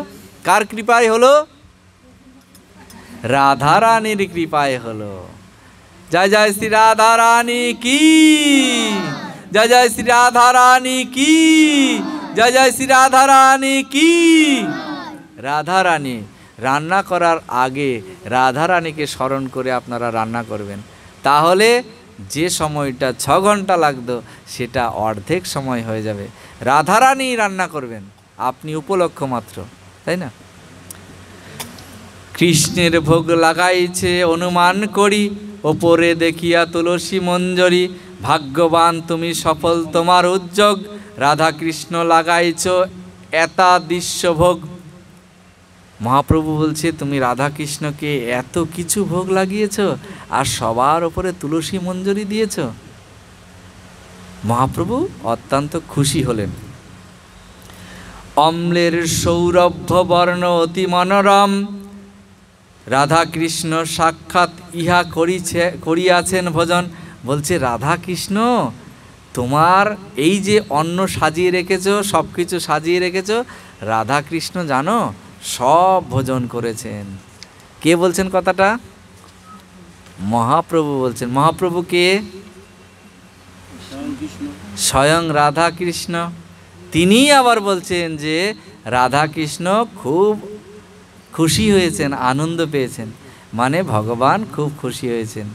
কার কৃপায় হলো? রাধারানীর কৃপায় হলো। জয় জয় শ্রী রাধারানী কি, জয় জয় শ্রী রাধারানী কি, জয় জয় শ্রী রাধারানী কি। রাধারানী রান্না করার আগে রাধারানীকে স্মরণ করে আপনারা রান্না করবেন, তাহলে যে সময়টা 6 ঘন্টা লাগতো সেটা অর্ধেক সময় হয়ে যাবে। রাধারানী রান্না করবেন, আপনি উপলক্ষ মাত্র, তাই না? কৃষ্ণের ভোগ লাগাইছে অনুমান করি, ওপরে দেখিয়া তুলসী মঞ্জরি। ভাগ্যবান তুমি সফল তোমার উদ্যোগ, রাধা কৃষ্ণ লাগাইছ এতা দৃশ্য ভোগ। মহাপ্রভু বলছে তুমি রাধা কৃষ্ণকে এত কিছু ভোগ লাগিয়েছ আর সবার ওপরে তুলসী মঞ্জরি দিয়েছ। মহাপ্রভু অত্যন্ত খুশি হলেন। অম্লের সৌরভ্য বর্ণ অতি মনোরম, রাধা কৃষ্ণ সাক্ষাৎ ইহা করিয়াছেন ভোজন। বলছে রাধা কৃষ্ণ তোমার এই যে অন্ন সাজিয়ে রেখেছো, সব কিছু সাজিয়ে রেখেছো, রাধা কৃষ্ণ জানো সব ভোজন করেছেন। কে বলছেন কথাটা? মহাপ্রভু বলছেন। মহাপ্রভু কে? স্বয়ং রাধা কৃষ্ণ। তিনি আবার বলছেন যে রাধা কৃষ্ণ খুব খুশি হয়েছেন, আনন্দ পেয়েছেন, মানে ভগবান খুব খুশি হয়েছেন।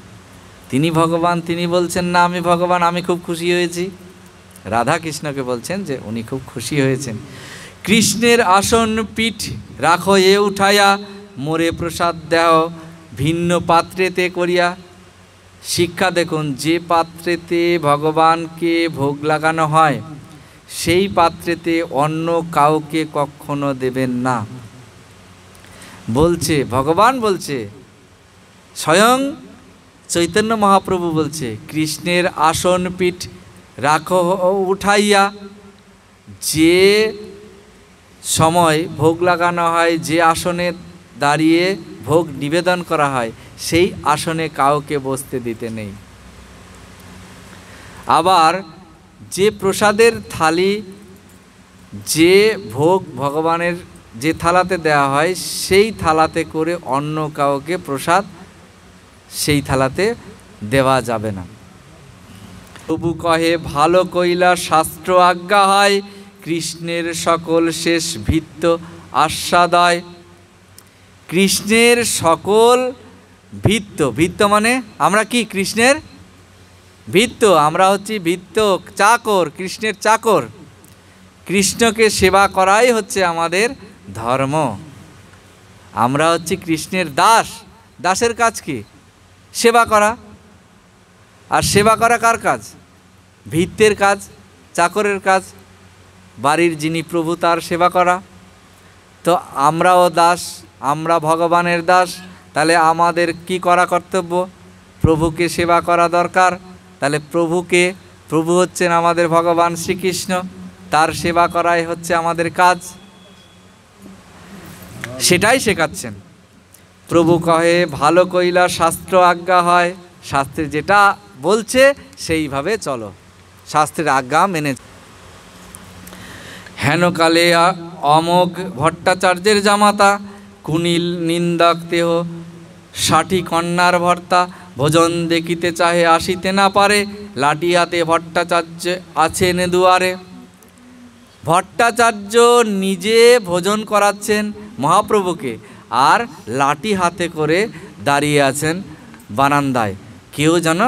তিনি ভগবান, তিনি বলছেন না আমি ভগবান, আমি খুব খুশি হয়েছি। রাধা কৃষ্ণকে বলছেন যে উনি খুব খুশি হয়েছেন। কৃষ্ণের আসন পিঠ রাখো এ উঠাইয়া, মোরে প্রসাদ দেও ভিন্ন পাত্রেতে করিয়া। শিক্ষা দেখুন, যে পাত্রেতে ভগবানকে ভোগ লাগানো হয় সেই পাত্রেতে অন্য কাউকে কখনো দেবেন না। বলছে ভগবান, বলছে স্বয়ং চৈতন্য মহাপ্রভু বলছে কৃষ্ণের আসন পিঠ রাখো উঠাইয়া। যে সময় ভোগ লাগানো হয়, যে আসনে দাঁড়িয়ে ভোগ নিবেদন করা হয়, সেই আসনে কাউকে বসতে দিতে নেই। আবার যে প্রসাদের থালি, যে ভোগ ভগবানের যে থালাতে দেওয়া হয়, সেই থালাতে করে অন্য কাউকে প্রসাদ সেই থালাতে দেওয়া যাবে না। প্রভু কহে ভালো কইলা শাস্ত্র আজ্ঞা হয়, কৃষ্ণের সকল শেষ ভিত্ত আস্বাদয়। কৃষ্ণের সকল ভিত্ত, ভিত্ত মানে আমরা কি কৃষ্ণের ভিত্ত, আমরা হচ্ছি ভিত্ত, চাকর, কৃষ্ণের চাকর। কৃষ্ণকে সেবা করাই হচ্ছে আমাদের ধর্ম। আমরা হচ্ছি কৃষ্ণের দাস। দাসের কাজ কি? সেবা করা। আর সেবা করা কার কাজ? ভিত্তের কাজ, চাকরের কাজ। বাড়ির যিনি প্রভু তার সেবা করা। তো আমরাও দাস, আমরা ভগবানের দাস। তাহলে আমাদের কি করা কর্তব্য? প্রভুকে সেবা করা দরকার। তাহলে প্রভু হচ্ছেন আমাদের ভগবান শ্রীকৃষ্ণ, তার সেবা করাই হচ্ছে আমাদের কাজ। সেটাই শেখাচ্ছেন। প্রভু কহে ভালো কইলা শাস্ত্র আজ্ঞা হয়, শাস্ত্রে যেটা বলছে সেইভাবে চলো, শাস্ত্রের আজ্ঞা মেনে। হেনকালে অমোঘ ভট্টাচার্যের জামাতা, কুনিল নিন্দক দেহ 60 কন্যার ভর্তা, ভোজন দেখিতে চাহে আসিতে না পারে, লাঠি হাতে ভট্টাচার্য আছেন দুয়ারে। ভট্টাচার্য নিজে ভোজন করাচ্ছেন মহাপ্রভুকে, আর লাঠি হাতে করে দাঁড়িয়ে আছেন বারান্দায়, কেউ যেন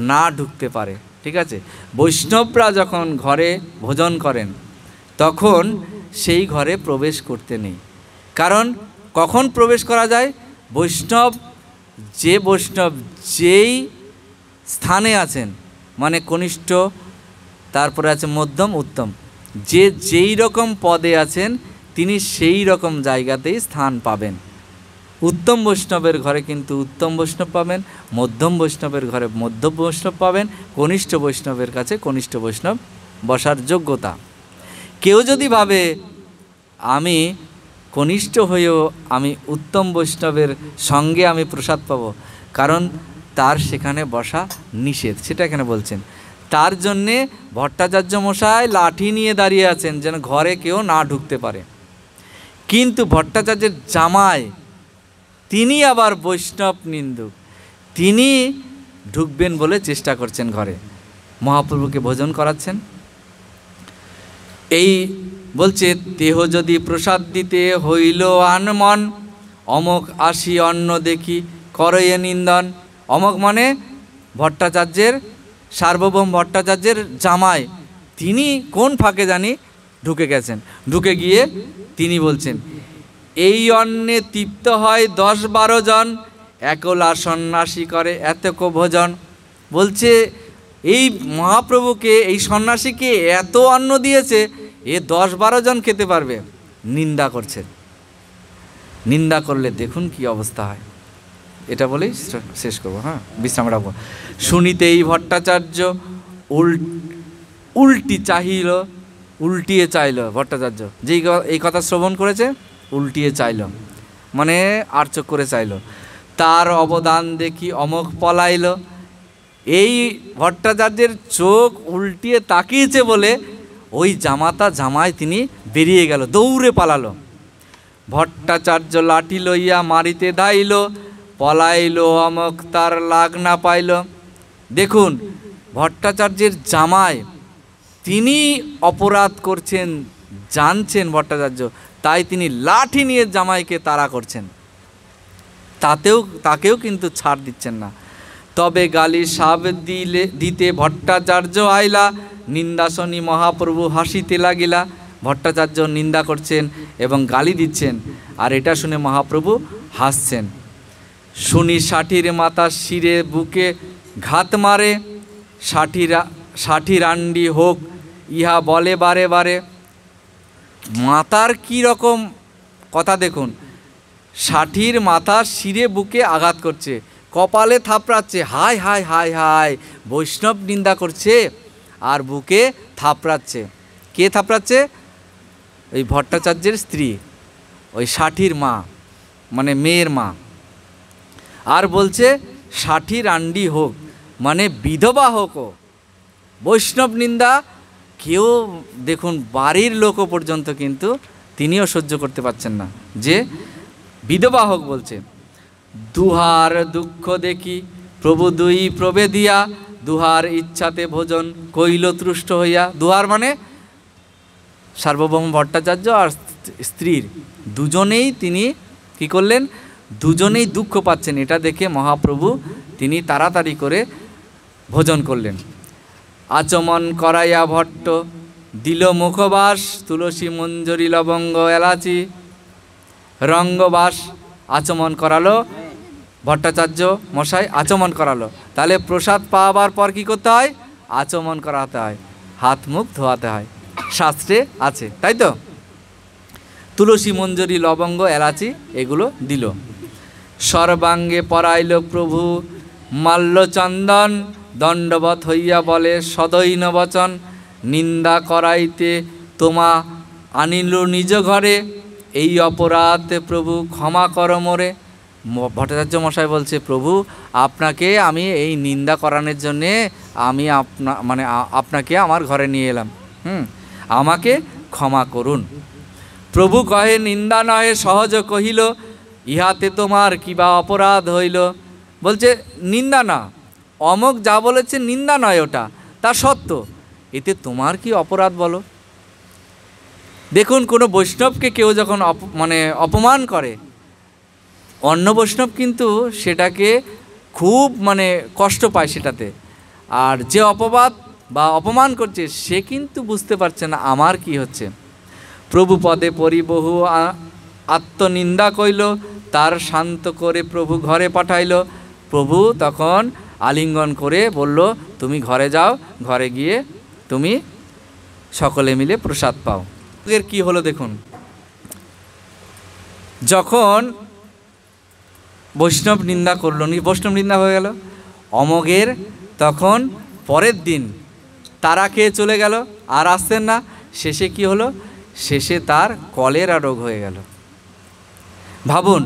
না ঢুকতে পারে। ঠিক আছে? বৈষ্ণবরা যখন ঘরে ভোজন করেন তখন সেই ঘরে প্রবেশ করতে নেই। কারণ কখন প্রবেশ করা যায়? বৈষ্ণব যেই স্থানে আছেন, মানে কনিষ্ঠ, তারপরে আছে মধ্যম, উত্তম, যেই রকম পদে আছেন তিনি সেই রকম জায়গাতেই স্থান পাবেন। উত্তম বৈষ্ণবের ঘরে কিন্তু উত্তম বৈষ্ণব পাবেন, মধ্যম বৈষ্ণবের ঘরে মধ্যম বৈষ্ণব পাবেন, কনিষ্ঠ বৈষ্ণবের কাছে কনিষ্ঠ বৈষ্ণব বসার যোগ্যতা। কেউ যদি ভাবে আমি কনিষ্ঠ হয়েও আমি উত্তম বৈষ্ণবের সঙ্গে আমি প্রসাদ পাবো, কারণ তার সেখানে বসা নিষেধ, সেটা এখানে বলছেন। তার জন্যে ভট্টাচার্য মশাই লাঠি নিয়ে দাঁড়িয়ে আছেন যেন ঘরে কেউ না ঢুকতে পারে। কিন্তু ভট্টাচার্যের জামাই তিনি আবার বৈষ্ণব নিন্দুক, তিনি ঢুকবেন বলে চেষ্টা করছেন ঘরে, মহাপ্রভুকে ভোজন করাচ্ছেন। এই বলছে দেহ যদি প্রসাদ দিতে হইল আনমন, অমক আসি অন্ন দেখি করয়ে নিন্দন। অমক মানে ভট্টাচার্যের, সার্বভৌম ভট্টাচার্যের জামাই, তিনি কোন ফাঁকে জানি ঢুকে গেছেন। ঢুকে গিয়ে তিনি বলছেন এই অন্নে তৃপ্ত হয় 10-12 জন, একলা সন্ন্যাসী করে এতক ভোজন। বলছে এই মহাপ্রভুকে, এই সন্ন্যাসীকে এত অন্ন দিয়েছে, এ 10-12 জন খেতে পারবে। নিন্দা করছেন। নিন্দা করলে দেখুন কি অবস্থা হয়। এটা বলেই শেষ করবো, হ্যাঁ, বিশ্রাম রাখবো। শুনিতেই ভট্টাচার্য উল্টিয়ে চাইল। ভট্টাচার্য যেই এই কথা শ্রবণ করেছে উল্টিয়ে চাইল, মানে আর্চক করে চাইল। তার অবদান দেখি অমোঘ পলাইল। এই ভট্টাচার্যের চোখ উল্টিয়ে তাকিয়েছে বলে ওই জামাই তিনি বেরিয়ে গেল, দৌড়ে পালালো। ভট্টাচার্য লাঠি লইয়া মারিতে ধাইল, পলাইল অমোঘ তার লাগ না পাইল। দেখুন ভট্টাচার্যের জামাই তিনি অপরাধ করছেন, জানছেন ভট্টাচার্য, তাই তিনি লাঠি নিয়ে জামাইকে তাড়া করছেন, তাকেও কিন্তু ছাড় দিচ্ছেন না। তবে গালি সাব দিতে ভট্টাচার্য আইলা, নিন্দাশনী মহাপ্রভু হাসিতে লাগিলা। ভট্টাচার্য নিন্দা করছেন এবং গালি দিচ্ছেন, আর এটা শুনে মহাপ্রভু হাসছেন। শুনি 60 মাতা শিরে বুকে ঘাত মারে, 60 রান্ডি হোক ইহা বলে বারে বারে। মাতার কি রকম কথা দেখুন, 60 মাথা শিরে বুকে আঘাত করছে, কপালে থাপড়াচ্ছে, হায় হায় হায় হায়, বৈষ্ণব নিন্দা করছে আর বুকে থাপড়াচ্ছে। কে থাপড়াচ্ছে? ওই ভট্টাচার্যের স্ত্রী, ওই ষাঠির মা, মানে মেয়ের মা। আর বলছে 60 রান্ডি হোক, মানে বিধবা হোক। বৈষ্ণব নিন্দা কেউ, দেখুন বাড়ির লোকও পর্যন্ত কিন্তু তিনিও সহ্য করতে পারছেন না, যে বিধবা হোক বলছে। দুহার দুঃখ দেখি প্রভু দুই প্রবেদিয়া, দুহার ইচ্ছাতে ভোজন কইল তুষ্ট হইয়া। দুহার মানে সার্বভৌম ভট্টাচার্য আর স্ত্রীর দুজনেই তিনি কি করলেন? দুজনেই দুঃখ পাচ্ছেন। এটা দেখে মহাপ্রভু তিনি তাড়াতাড়ি করে ভোজন করলেন। আচমন করাইয়া ভট্ট দিল মুখবাস, তুলসী মঞ্জরি লবঙ্গ এলাচি রঙ্গবাস। আচমন করালো ভট্টাচার্য মশাই, আচমন করালো। তাহলে প্রসাদ পাওয়ার পর কি করতে হয়? আচমন করাতে হয়, হাত মুখ ধোয়াতে হয়, শাস্ত্রে আছে, তাই তো? তুলসী মঞ্জরি লবঙ্গ এলাচি এগুলো দিল। সর্বাঙ্গে পরাইল প্রভু মাল্যচন্দন, দণ্ডবৎ হইয়া বলে সদৈন বচন। নিন্দা করাইতে তোমা আনিল নিজ ঘরে, এই অপরাধ প্রভু ক্ষমা কর মোরে। ভট্টাচার্য মশাই বলছে, প্রভু আপনাকে আমি এই নিন্দা করানোর জন্যে আমি আপনাকে আমার ঘরে নিয়ে এলাম, আমাকে ক্ষমা করুন। প্রভু কহে নিন্দা নহে সহজ কহিল, ইহাতে তোমার কিবা অপরাধ হইল। বলছে নিন্দা না, অমক যা বলেছে নিন্দা নয়, ওটা তা সত্য, এতে তোমার কি অপরাধ বলো? দেখুন, কোনো বৈষ্ণবকে কেউ যখন অপমান করে, অন্য বৈষ্ণব কিন্তু সেটাকে খুব কষ্ট পায় সেটাতে। আর যে অপবাদ বা অপমান করছে সে কিন্তু বুঝতে পারছে না আমার কি হচ্ছে। প্রভু পদে পরিবহু আত্মনিন্দা কইল, তার শান্ত করে প্রভু ঘরে পাঠাইল। প্রভু তখন আলিঙ্গন করে বলল, তুমি ঘরে যাও, ঘরে গিয়ে তুমি সকলে মিলে প্রসাদ পাও। এর কি হলো দেখুন, যখন বৈষ্ণব নিন্দা করলো, বৈষ্ণব নিন্দা হয়ে গেল, অমোঘের তখন পরের দিন তারা খেয়ে চলে গেল, আর আসতেন না। শেষে কি হলো? শেষে তার কলেরা রোগ হয়ে গেল। ভাবুন,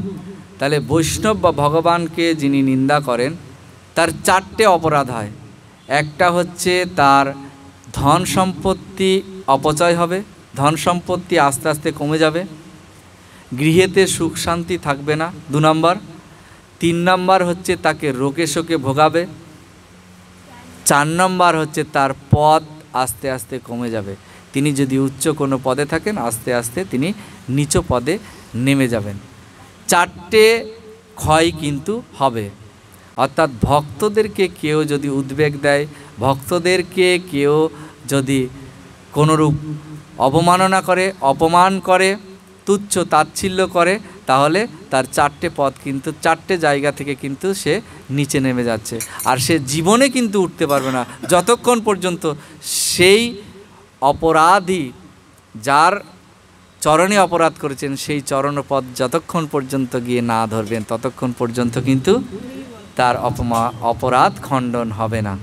তাহলে বৈষ্ণব বা ভগবানকে যিনি নিন্দা করেন তার 4টে অপরাধ হয়। একটা হচ্ছে তার ধন সম্পত্তি অপচয় হবে, ধন সম্পত্তি আস্তে আস্তে কমে যাবে, গৃহেতে সুখ শান্তি থাকবে না 2 নম্বর। 3 নম্বর হচ্ছে তাকে রোগে শোকে ভোগাবে। 4 নম্বর হচ্ছে তার পদ আস্তে আস্তে কমে যাবে। তিনি যদি উচ্চ কোনো পদে থাকেন, আস্তে আস্তে তিনি নিচ পদে নেমে যাবেন। 4টে ক্ষয় কিন্তু হবে। অর্থাৎ ভক্তদেরকে কেউ যদি উদ্বেগ দেয়, ভক্তদেরকে কেউ যদি কোনোরূপ অবমাননা করে, অপমান করে, তুচ্ছ তাচ্ছিল্য করে, তাহলে তার 4টে পদ কিন্তু 4টে জায়গা থেকে কিন্তু সে নিচে নেমে যাচ্ছে। আর সে জীবনে কিন্তু উঠতে পারবে না যতক্ষণ পর্যন্ত সেই অপরাধী যার চরণে অপরাধ করেছেন সেই চরণপদ যতক্ষণ পর্যন্ত গিয়ে না ধরবেন ততক্ষণ পর্যন্ত কিন্তু তার অপরাধ খণ্ডন হবে না।